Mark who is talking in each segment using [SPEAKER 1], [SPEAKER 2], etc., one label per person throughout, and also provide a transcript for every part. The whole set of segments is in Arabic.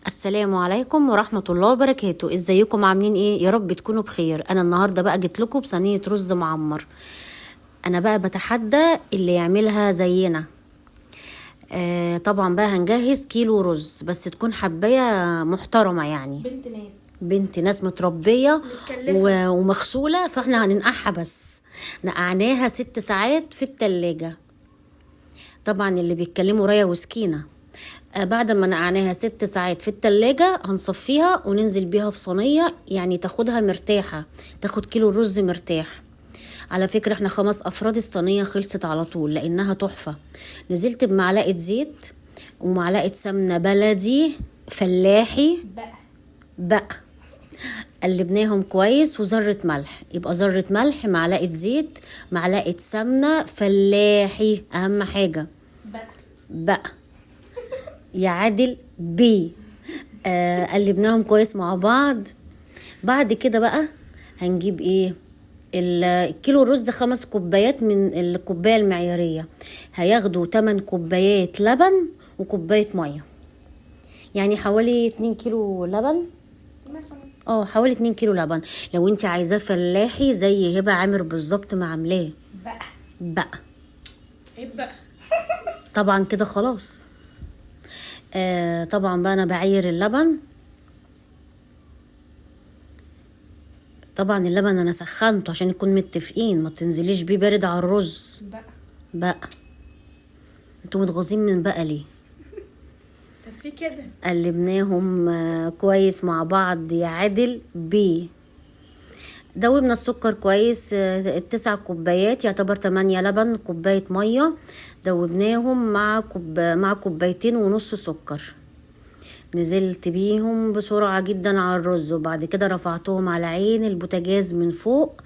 [SPEAKER 1] السلام عليكم ورحمة الله وبركاته. ازيكم عاملين ايه؟ يا رب تكونوا بخير. انا النهاردة بقى جيت لكم بصينية رز معمر. انا بقى بتحدى اللي يعملها زينا. طبعا بقى هنجهز كيلو رز، بس تكون حباية محترمة يعني بنت ناس متربية ومغسولة، فاحنا هننقعها بس. نقعناها 6 ساعات في التلاجة. طبعا اللي بيتكلموا ريا وسكينة. بعد ما نقعناها 6 ساعات في التلاجة هنصفيها وننزل بيها في صينية، يعني تاخدها مرتاحة، تاخد كيلو رز مرتاح. على فكرة احنا 5 أفراد، الصينية خلصت على طول لأنها تحفة. نزلت بمعلقة زيت ومعلقة سمنة بلدي فلاحي بقى قلبناهم كويس، وذرة ملح، يبقى ذرة ملح، معلقة زيت، معلقة سمنة فلاحي، أهم حاجة بقى يعادل بي. قلبناهم كويس مع بعض. بعد كده بقى هنجيب ايه؟ الكيلو رز 5 كوبايات من الكوباية المعيارية هياخدوا 8 كوبايات لبن وكوباية مية، يعني حوالي 2 كيلو لبن مثلا. حوالي 2 كيلو لبن. لو انت عايزاه فلاحي زي هبة عامر بالظبط ما عاملاه بقى طبعا كده خلاص. طبعا بقى انا بعير اللبن. طبعا اللبن انا سخنته عشان يكون متفقين، ما تنزليش بيه بارد على الرز بقى. انتوا متغاظين من بقى ليه؟
[SPEAKER 2] طب في كده
[SPEAKER 1] قلبناهم كويس مع بعض يعادل بيه. دوبنا السكر كويس. 9 كوبايات يعتبر 8 لبن كوباية مية، دوبناهم مع كوبايتين ونص سكر. نزلت بيهم بسرعة جدا على الرز، وبعد كده رفعتهم على عين البوتاجاز من فوق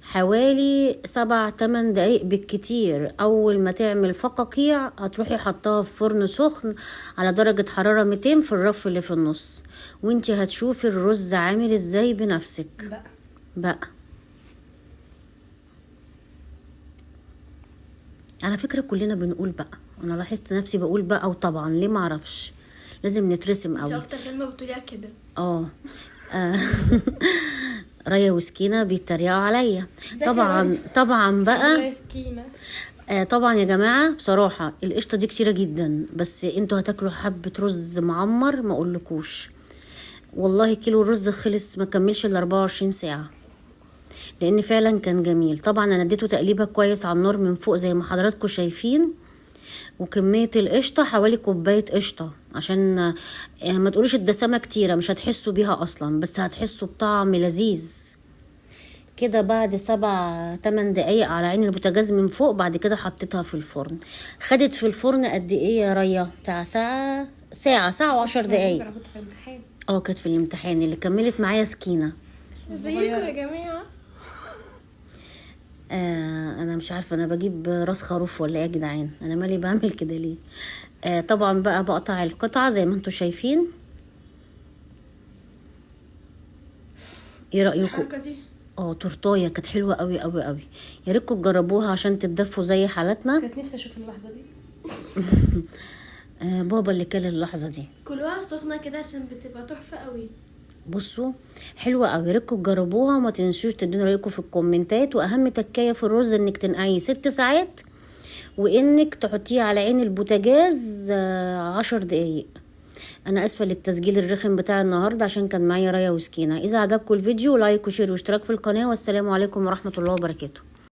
[SPEAKER 1] حوالي 7-8 دقايق بالكتير. اول ما تعمل فقاقيع هتروحي حطها في فرن سخن على درجة حرارة 200 في الرف اللي في النص، وانتي هتشوفي الرز عامل ازاي بنفسك بقى. على فكرة كلنا بنقول بقى، انا لاحظت نفسي بقول بقى، وطبعا ليه معرفش، لازم نترسم قوي.
[SPEAKER 2] اكتر كلمه بتقوليها كده.
[SPEAKER 1] ريا وسكينة بيتريقوا عليا. طبعا بقى طبعا يا جماعة بصراحة القشطة دي كتيرة جدا، بس انتوا هتاكلوا حبة رز معمر ما اقولكوش. والله كيلو الرز خلص ما كملش ال 24 ساعة، لان فعلا كان جميل. طبعا انا اديته تقليبه كويس على النار من فوق زي ما حضراتكم شايفين. وكمية القشطة حوالي كوباية قشطة، عشان ما تقولوش الدسامة كتيرة، مش هتحسوا بيها اصلا، بس هتحسوا بطعم لذيذ كده. بعد 7-8 دقايق على عين البوتاجاز من فوق، بعد كده حطيتها في الفرن. خدت في الفرن قد ايه يا ريا؟ بتاع ساعة و10 دقايق.
[SPEAKER 2] انا كنت في الامتحان.
[SPEAKER 1] كانت في الامتحان. اللي كملت معايا سكينة.
[SPEAKER 2] ازيكم يا جماعه؟
[SPEAKER 1] انا مش عارفه انا بجيب راس خروف ولا ايه يا جدعان، انا مالي بعمل كده ليه؟ طبعا بقى بقطع القطعه زي ما انتم شايفين. ايه رايكم؟ تورتايه كانت حلوه قوي قوي قوي. يا ريتكم تجربوها عشان تتدفوا زي حالتنا.
[SPEAKER 2] كانت نفسي اشوف اللحظه دي.
[SPEAKER 1] بابا اللي كل اللحظه دي.
[SPEAKER 2] كلوها سخنه كده عشان بتبقى تحفه قوي.
[SPEAKER 1] بصوا حلوه قوي، يا ريتكم تجربوها، وما تنسوش تدوني رايكم في الكومنتات. واهم تكايه في الرز انك تنقعيه 6 ساعات، وانك تحطيه على عين البوتاجاز 10 دقايق. انا اسفه للتسجيل الرخم بتاع النهارده عشان كان معايا ريا وسكينه. اذا عجبكم الفيديو لايك وشير واشتراك في القناه، والسلام عليكم ورحمه الله وبركاته.